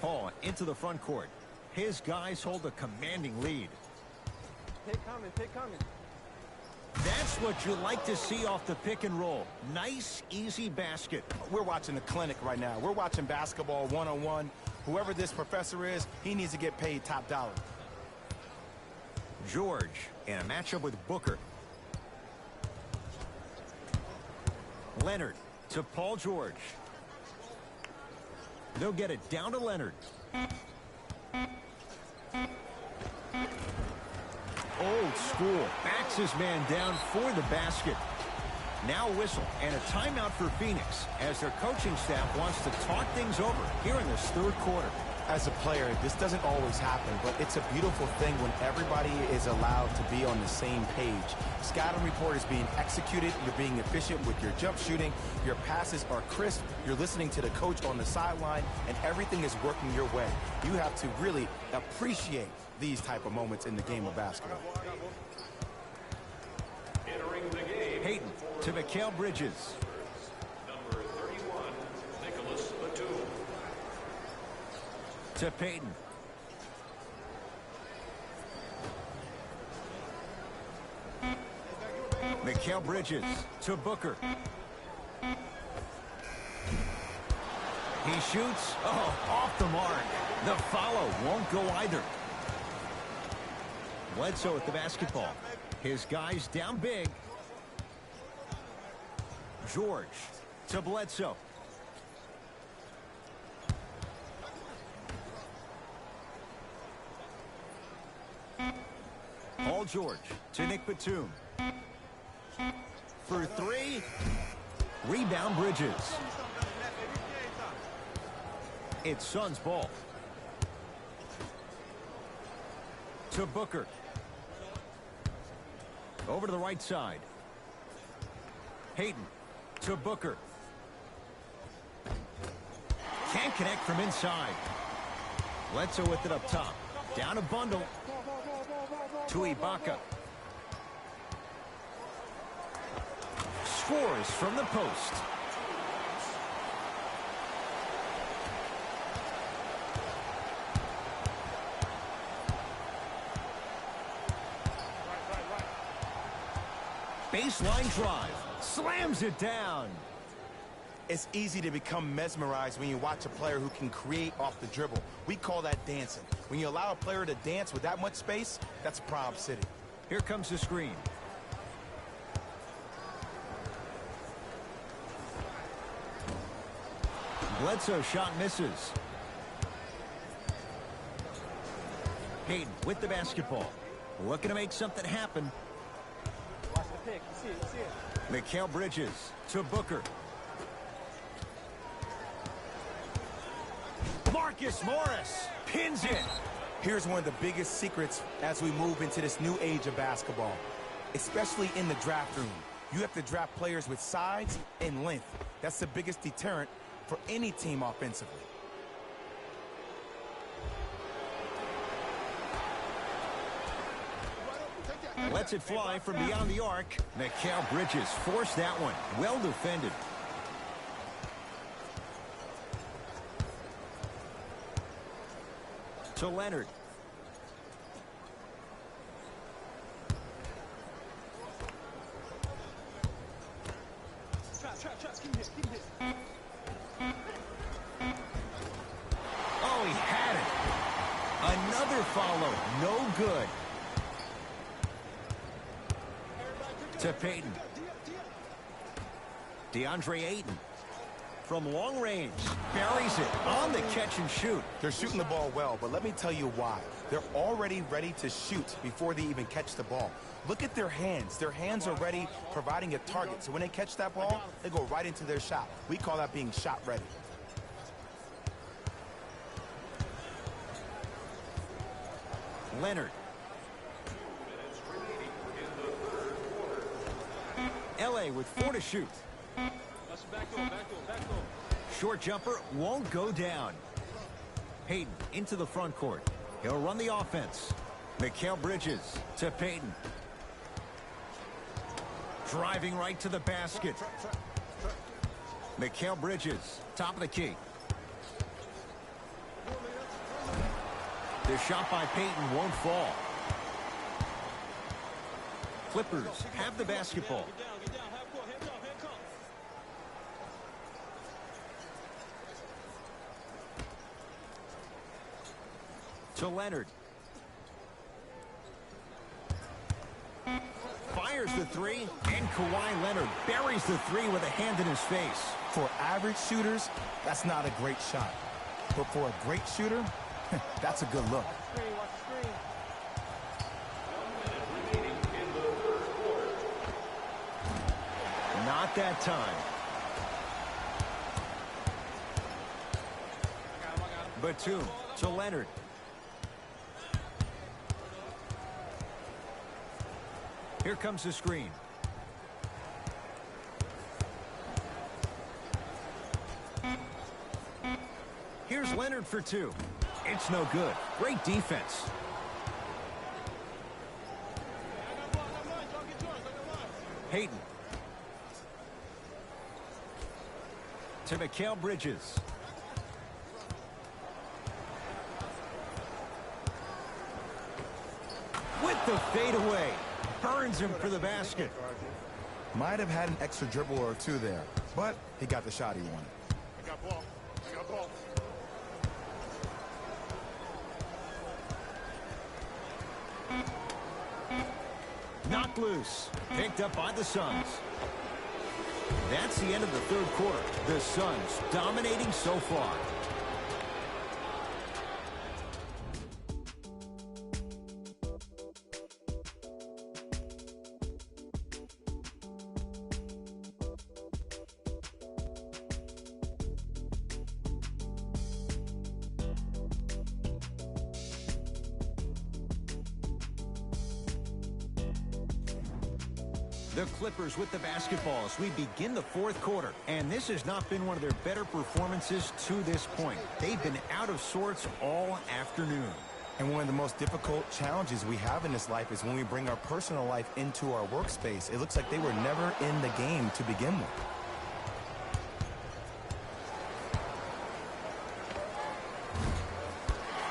Speaker 1: Hall into the front court. His guys hold a commanding lead.
Speaker 5: Pick coming, pick coming.
Speaker 1: That's what you like to see off the pick and roll. Nice, easy basket.
Speaker 2: We're watching a clinic right now. We're watching basketball one-on-one. Whoever this professor is, he needs to get paid top dollar.
Speaker 1: George in a matchup with Booker. Leonard to Paul George. They'll get it down to Leonard. Old school. Backs his man down for the basket. Now a whistle and a timeout for Phoenix as their coaching staff wants to talk things over here in this third quarter.
Speaker 2: As a player, this doesn't always happen, but it's a beautiful thing when everybody is allowed to be on the same page. Scouting report is being executed. You're being efficient with your jump shooting. Your passes are crisp. You're listening to the coach on the sideline, and everything is working your way. You have to really appreciate these type of moments in the game of basketball.
Speaker 3: Entering the game.
Speaker 1: Payton to Mikal Bridges.
Speaker 3: Number 31, Nicholas Batum.
Speaker 1: To Payton. Mikal Bridges to Booker. He shoots. Oh, off the mark. The follow won't go either. Bledsoe with the basketball. His guys down big. George to Bledsoe. Paul George to Nick Batum. For three. Rebound Bridges. It's Suns ball. To Booker. Over to the right side. Payton to Booker. Can't connect from inside. Bledsoe with it up top. Down a bundle. To Ibaka. Scores from the post. Baseline drive. Slams it down.
Speaker 2: It's easy to become mesmerized when you watch a player who can create off the dribble. We call that dancing. When you allow a player to dance with that much space, that's Prom City.
Speaker 1: Here comes the screen. Bledsoe shot misses. Payton with the basketball. Looking to make something happen.
Speaker 5: Watch the pick. You see it, you see it.
Speaker 1: Mikal Bridges to Booker. Marcus Morris pins it.
Speaker 2: Here's one of the biggest secrets as we move into this new age of basketball, especially in the draft room. You have to draft players with size and length. That's the biggest deterrent for any team offensively.
Speaker 1: Lets it fly from beyond the arc. Mikal Bridges forced that one. Well defended. To Leonard. Oh, he had it. Another follow. No good. To Payton. DeAndre Ayton. From long range. Buries it on the catch and shoot.
Speaker 2: They're shooting the ball well, but let me tell you why. They're already ready to shoot before they even catch the ball. Look at their hands. Their hands are ready, providing a target. So when they catch that ball, they go right into their shot. We call that being shot ready.
Speaker 1: Leonard. LA with 4 to shoot.
Speaker 5: Watch the back door, back door, back door.
Speaker 1: Short jumper won't go down. Payton into the front court. He'll run the offense. Mikal Bridges to Payton. Driving right to the basket. Mikal Bridges, top of the key. The shot by Payton won't fall. Clippers have the basketball.
Speaker 5: Get down, half court, hand come.
Speaker 1: To Leonard. Fires the three, and Kawhi Leonard buries the three with a hand in his face.
Speaker 2: For average shooters, that's not a great shot. But for a great shooter, that's a good look.
Speaker 5: Watch the screen.
Speaker 1: Not that time. Batum to Leonard. Here comes the screen. Here's Leonard for two. It's no good. Great defense. Hayden. To Mikal Bridges. With the fadeaway. Burns him for the basket.
Speaker 2: Might have had an extra dribble or two there, but he got the shot he wanted.
Speaker 6: I got ball.
Speaker 1: Knocked loose. Picked up by the Suns. That's the end of the third quarter. The Suns dominating so far. The Clippers with the basketball as we begin the fourth quarter. And this has not been one of their better performances to this point. They've been out of sorts all afternoon.
Speaker 2: And one of the most difficult challenges we have in this life is when we bring our personal life into our workspace. It looks like they were never in the game to begin with.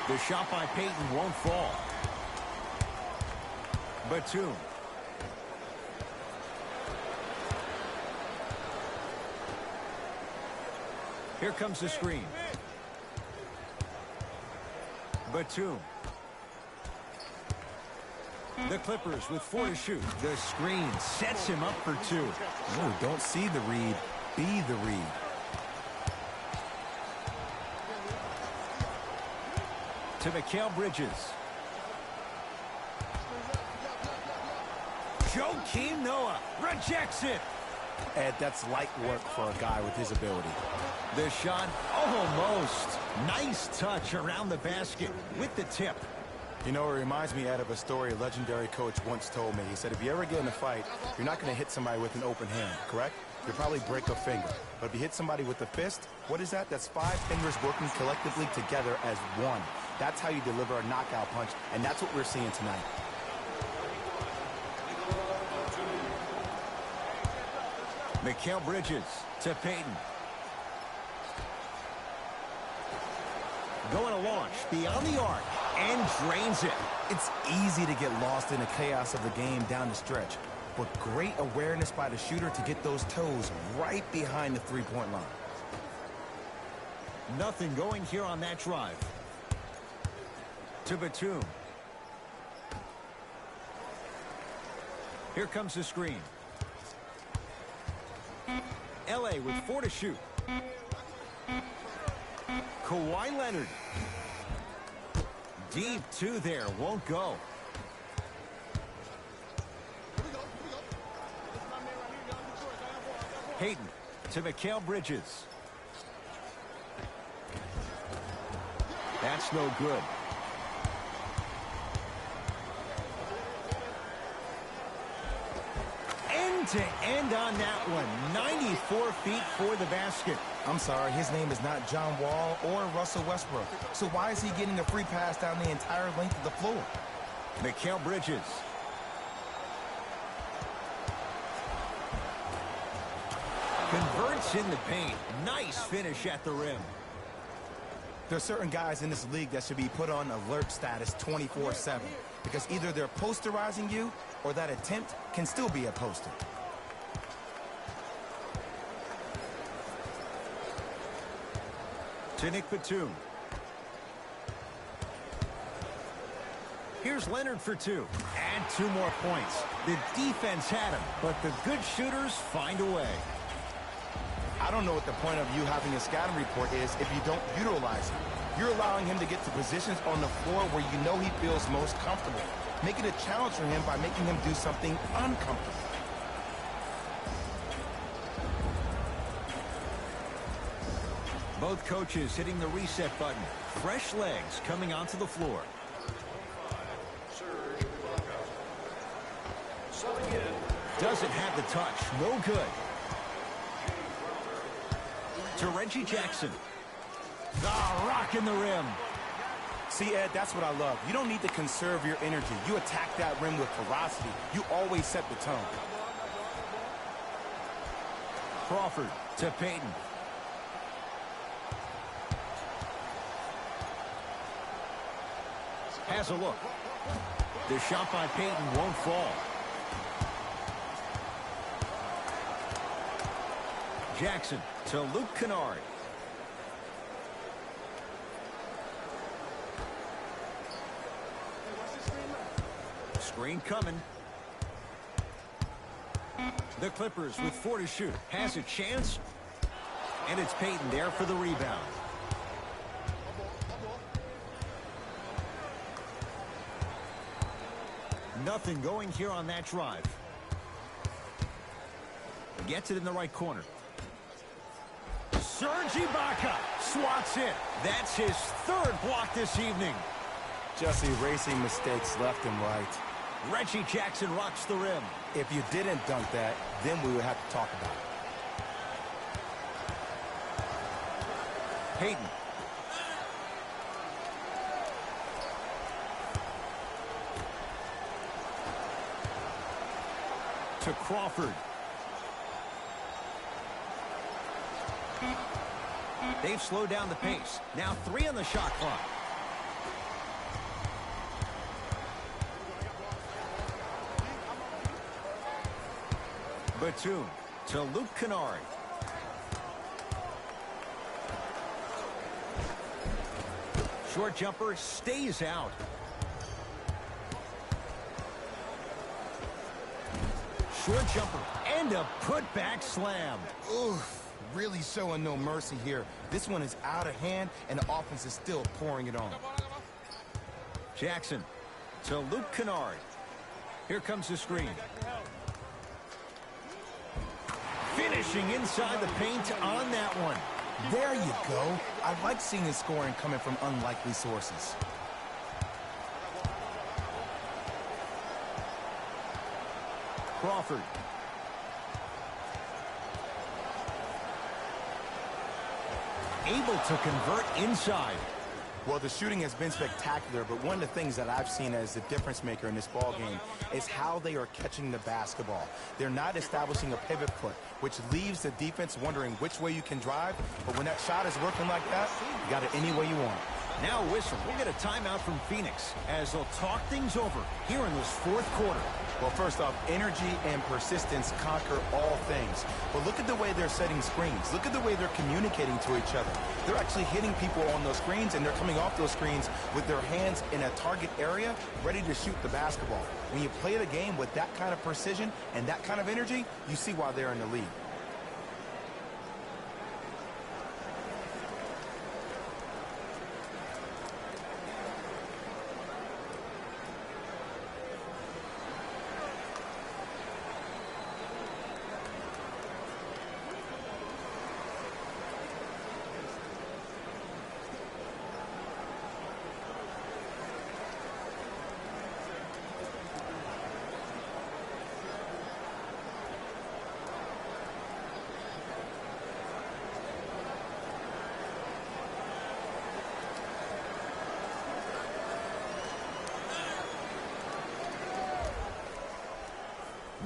Speaker 1: The shot by Payton won't fall. Batum. Here comes the screen. Batum. The Clippers with 4 to shoot. The screen sets him up for 2.
Speaker 2: Ooh, don't see the read, be the read.
Speaker 1: To Mikal Bridges. Joakim Noah rejects it.
Speaker 2: Ed, that's light work for a guy with his ability.
Speaker 1: The shot almost. Nice touch around the basket with the tip.
Speaker 2: You know, it reminds me, Ed, of a story a legendary coach once told me. He said, if you ever get in a fight, you're not going to hit somebody with an open hand, correct? You'll probably break a finger. But if you hit somebody with a fist, what is that? That's 5 fingers working collectively together as one. That's how you deliver a knockout punch, and that's what we're seeing tonight.
Speaker 1: Mikal Bridges to Payton. Going to launch beyond the arc and drains it.
Speaker 2: It's easy to get lost in the chaos of the game down the stretch, but great awareness by the shooter to get those toes right behind the three-point line.
Speaker 1: Nothing going here on that drive. To Batum. Here comes the screen. LA with 4 to shoot. Kawhi Leonard. Deep 2 there, won't go. Hayden to Mikal Bridges. That's no good. End to end on that one. 94 feet for the basket.
Speaker 2: I'm sorry, his name is not John Wall or Russell Westbrook. So why is he getting a free pass down the entire length of the floor?
Speaker 1: Mikal Bridges. Converts in the paint. Nice finish at the rim.
Speaker 2: There are certain guys in this league that should be put on alert status 24/7 because either they're posterizing you or that attempt can still be a poster.
Speaker 1: To Nick Batum. Here's Leonard for two. And 2 more points. The defense had him, but the good shooters find a way.
Speaker 2: I don't know what the point of you having a scouting report is if you don't utilize him. You're allowing him to get to positions on the floor where you know he feels most comfortable. Make it a challenge for him by making him do something uncomfortable.
Speaker 1: Both coaches hitting the reset button. Fresh legs coming onto the floor.
Speaker 3: Serge Ibaka. Subbing in,
Speaker 1: Doesn't have the touch. No good. To Reggie Jackson. Ah, rocking the rim.
Speaker 2: See, Ed, that's what I love. You don't need to conserve your energy. You attack that rim with ferocity. You always set the tone.
Speaker 1: Crawford to Payton. Has a look. The shot by Payton won't fall. Jackson to Luke Kennard. Screen coming. The Clippers with 4 to shoot. Has a chance. And it's Payton there for the rebound. Nothing going here on that drive. Gets it in the right corner. Serge Ibaka swats it. That's his 3rd block this evening.
Speaker 2: Just erasing mistakes left and right.
Speaker 1: Reggie Jackson rocks the rim.
Speaker 2: If you didn't dunk that, then we would have to talk about it.
Speaker 1: Payton. To Crawford. They've slowed down the pace. Now 3 on the shot clock. Batum to Luke Kennard. Short jumper stays out. Short jumper and a putback slam.
Speaker 2: Oof. Really showing no mercy here. This one is out of hand, and the offense is still pouring it on.
Speaker 1: Jackson to Luke Kennard. Here comes the screen. Finishing inside the paint on that one.
Speaker 2: There you go. I like seeing his scoring coming from unlikely sources.
Speaker 1: Crawford. Able to convert inside.
Speaker 2: Well, the shooting has been spectacular, but one of the things that I've seen as the difference maker in this ball game is how they are catching the basketball. They're not establishing a pivot foot, which leaves the defense wondering which way you can drive, but when that shot is working like that, you got it any way you want.
Speaker 1: Now a whistle. We'll get a timeout from Phoenix as they'll talk things over here in this 4th quarter.
Speaker 2: Well, first off, energy and persistence conquer all things. But look at the way they're setting screens. Look at the way they're communicating to each other. They're actually hitting people on those screens, and they're coming off those screens with their hands in a target area, ready to shoot the basketball. When you play the game with that kind of precision and that kind of energy, you see why they're in the lead.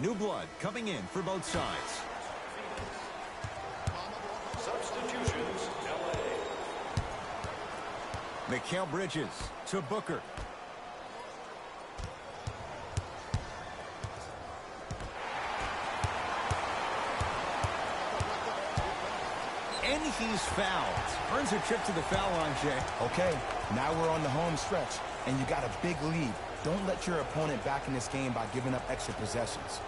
Speaker 1: New blood coming in for both sides. Mikal Bridges to Booker. And he's fouled. Earns a trip to the foul line, Jay.
Speaker 2: Okay, now we're on the home stretch, and you got a big lead. Don't let your opponent back in this game by giving up extra possessions.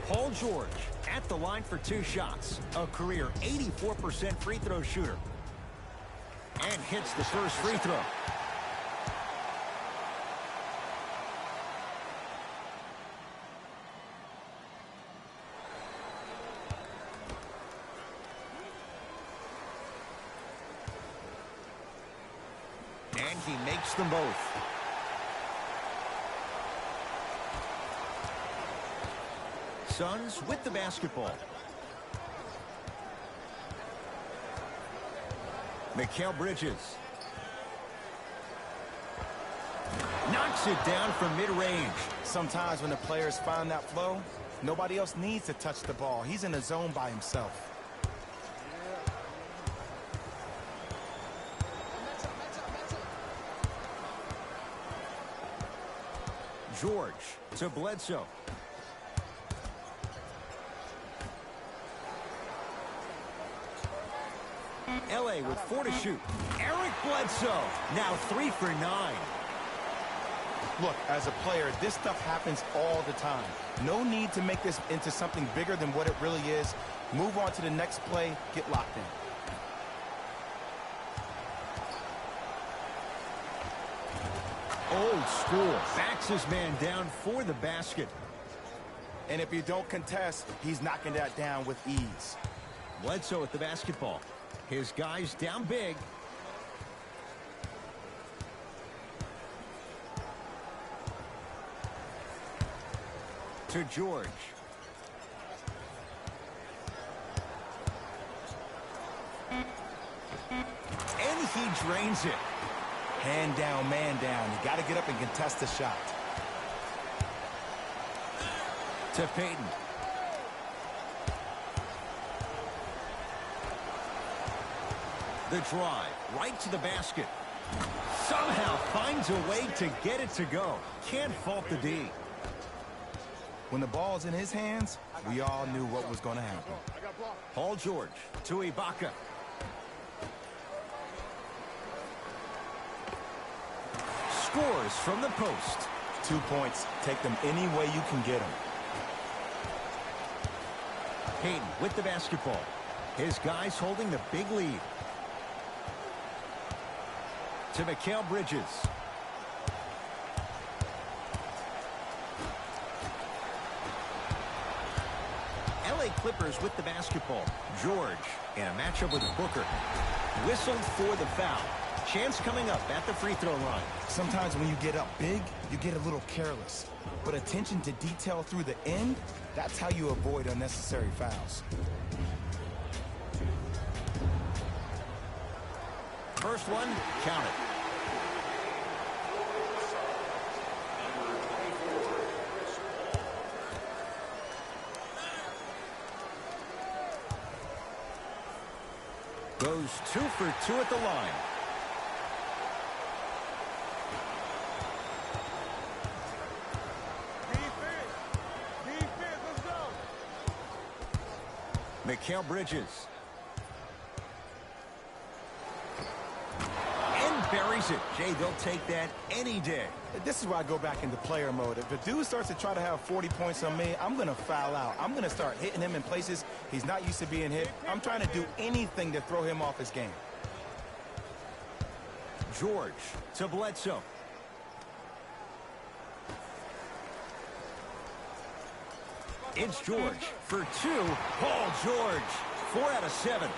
Speaker 1: Paul George at the line for 2 shots. A career 84% free throw shooter. And hits the first free throw. And he makes them both. Suns with the basketball. Mikal Bridges. Knocks it down from mid-range.
Speaker 2: Sometimes when the players find that flow, nobody else needs to touch the ball. He's in the zone by himself.
Speaker 1: George to Bledsoe. LA with 4 to shoot. Eric Bledsoe now 3 for 9.
Speaker 2: Look, as a player, this stuff happens all the time. No need to make this into something bigger than what it really is. Move on to the next play, get locked in.
Speaker 1: Old school. Backs his man down for the basket.
Speaker 2: And if you don't contest, he's knocking that down with ease.
Speaker 1: Bledsoe with the basketball. His guys down big. To George. And he drains it.
Speaker 2: Hand down, man down. You got to get up and contest the shot.
Speaker 1: To Payton. The drive, right to the basket. Somehow finds a way to get it to go. Can't fault the D.
Speaker 2: When the ball's in his hands, we all knew what was going to happen.
Speaker 1: Paul George to Ibaka. Scores from the post.
Speaker 2: 2 points. Take them any way you can get them.
Speaker 1: Payton with the basketball. His guys holding the big lead. To Mikal Bridges. LA Clippers with the basketball. George in a matchup with Booker. Whistled for the foul. Chance coming up at the free throw line.
Speaker 2: Sometimes when you get up big, you get a little careless. But attention to detail through the end, that's how you avoid unnecessary fouls.
Speaker 1: First one, count it. Goes 2 for 2 at the line.
Speaker 5: Defense, let's go.
Speaker 1: Mikal Bridges. And buries it. Jay, they'll take that any day.
Speaker 2: This is where I go back into player mode. If the dude starts to try to have 40 points on me, I'm going to foul out. I'm going to start hitting him in places he's not used to being hit. I'm trying to do anything to throw him off his game.
Speaker 1: George to Bledsoe. It's George for 2. Paul George. 4 out of 7.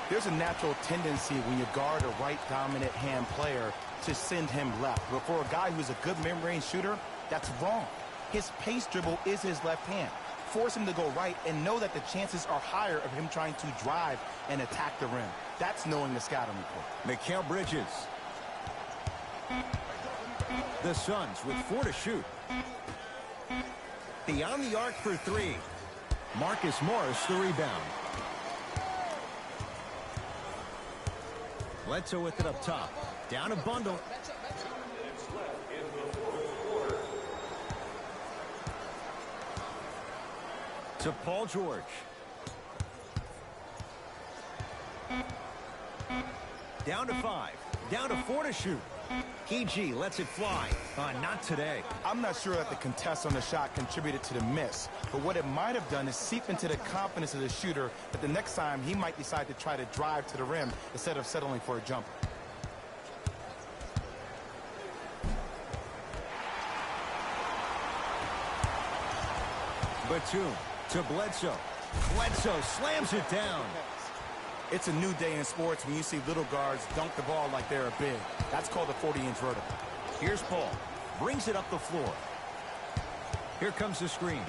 Speaker 2: There's a natural tendency when you guard a right dominant hand player to send him left. But for a guy who's a good mid-range shooter, that's wrong. His pace dribble is his left hand. Force him to go right and know that the chances are higher of him trying to drive and attack the rim. That's knowing the scouting report.
Speaker 1: Mikal Bridges. The Suns with 4 to shoot. Beyond the arc for 3. Marcus Morris the rebound. Bledsoe with it up top. Down a bundle. To Paul George. Down to 5. Down to 4 to shoot. PG lets it fly. Not today.
Speaker 2: I'm not sure that the contest on the shot contributed to the miss, but what it might have done is seep into the confidence of the shooter that the next time he might decide to try to drive to the rim instead of settling for a jumper.
Speaker 1: Batum to Bledsoe. Bledsoe slams it down.
Speaker 2: It's a new day in sports when you see little guards dunk the ball like they're big. That's called a 40-inch vertical.
Speaker 1: Here's Paul. Brings it up the floor. Here comes the screen.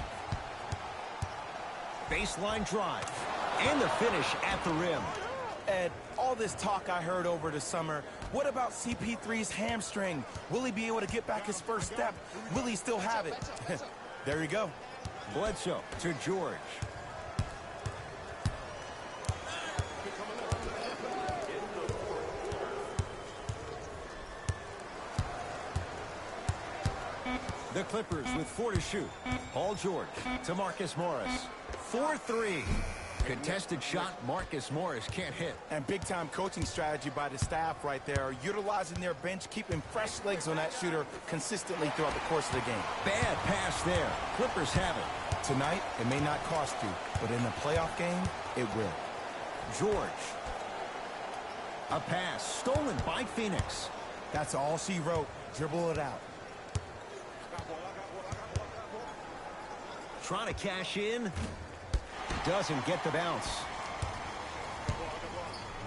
Speaker 1: Baseline drive. And the finish at the rim.
Speaker 2: Ed, all this talk I heard over the summer, what about CP3's hamstring? Will he be able to get back his first step? Will he still have it? There you go.
Speaker 1: Bledsoe to George. The Clippers with 4 to shoot. Paul George to Marcus Morris. 4-3. Contested shot, Marcus Morris can't hit.
Speaker 2: And big-time coaching strategy by the staff right there, utilizing their bench, keeping fresh legs on that shooter consistently throughout the course of the game.
Speaker 1: Bad pass there. Clippers have it.
Speaker 2: Tonight, it may not cost you, but in a playoff game, it will.
Speaker 1: George. A pass stolen by Phoenix.
Speaker 2: That's all she wrote. Dribble it out.
Speaker 1: Trying to cash in. Doesn't get the bounce.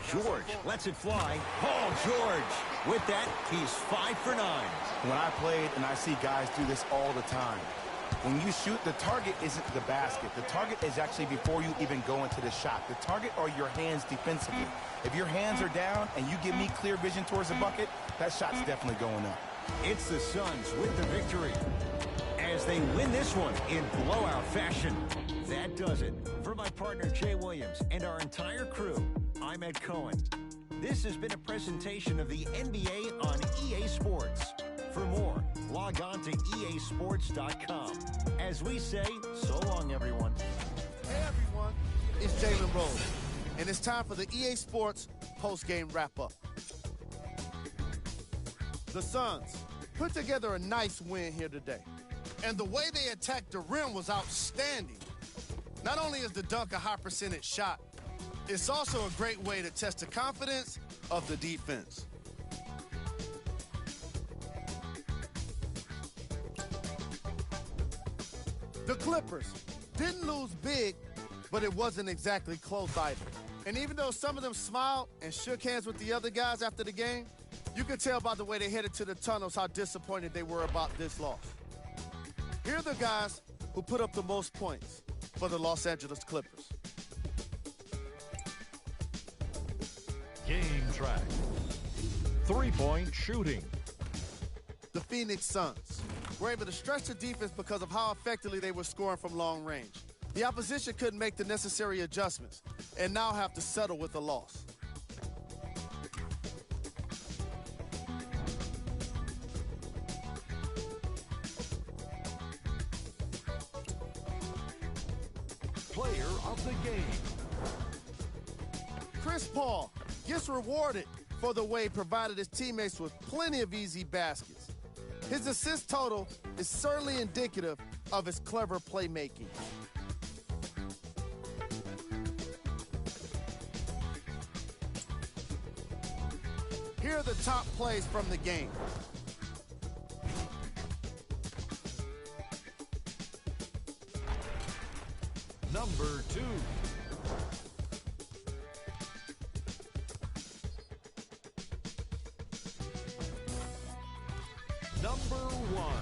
Speaker 1: George lets it fly. Paul George. With that, he's 5 for 9.
Speaker 2: When I played, and I see guys do this all the time, when you shoot, the target isn't the basket. The target is actually before you even go into the shot. The target are your hands defensively. If your hands are down and you give me clear vision towards the bucket, that shot's definitely going up.
Speaker 1: It's the Suns with the victory as they win this one in blowout fashion. That does it. For my partner Jay Williams and our entire crew, I'm Ed Cohen. This has been a presentation of the NBA on EA Sports. For more, log on to easports.com. As we say, so long, everyone.
Speaker 6: Hey, everyone. It's Jalen Rose, and it's time for the EA Sports post-game wrap-up. The Suns put together a nice win here today, and the way they attacked the rim was outstanding. Not only is the dunk a high-percentage shot, it's also a great way to test the confidence of the defense. The Clippers didn't lose big, but it wasn't exactly close either. And even though some of them smiled and shook hands with the other guys after the game, you could tell by the way they headed to the tunnels how disappointed they were about this loss. Here are the guys who put up the most points for the Los Angeles Clippers.
Speaker 7: Game track. 3-point shooting.
Speaker 6: The Phoenix Suns were able to stretch the defense because of how effectively they were scoring from long range. The opposition couldn't make the necessary adjustments and now have to settle with a loss.
Speaker 7: Player of the game.
Speaker 6: Chris Paul gets rewarded for the way he provided his teammates with plenty of easy baskets. His assist total is certainly indicative of his clever playmaking. Here are the top plays from the game.
Speaker 7: Number 2. Number 1.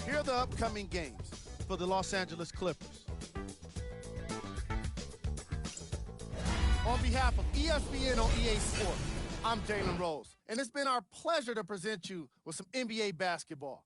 Speaker 6: Here are the upcoming games. for the Los Angeles Clippers. On behalf of ESPN on EA Sports, I'm Jalen Rose, and it's been our pleasure to present you with some NBA basketball.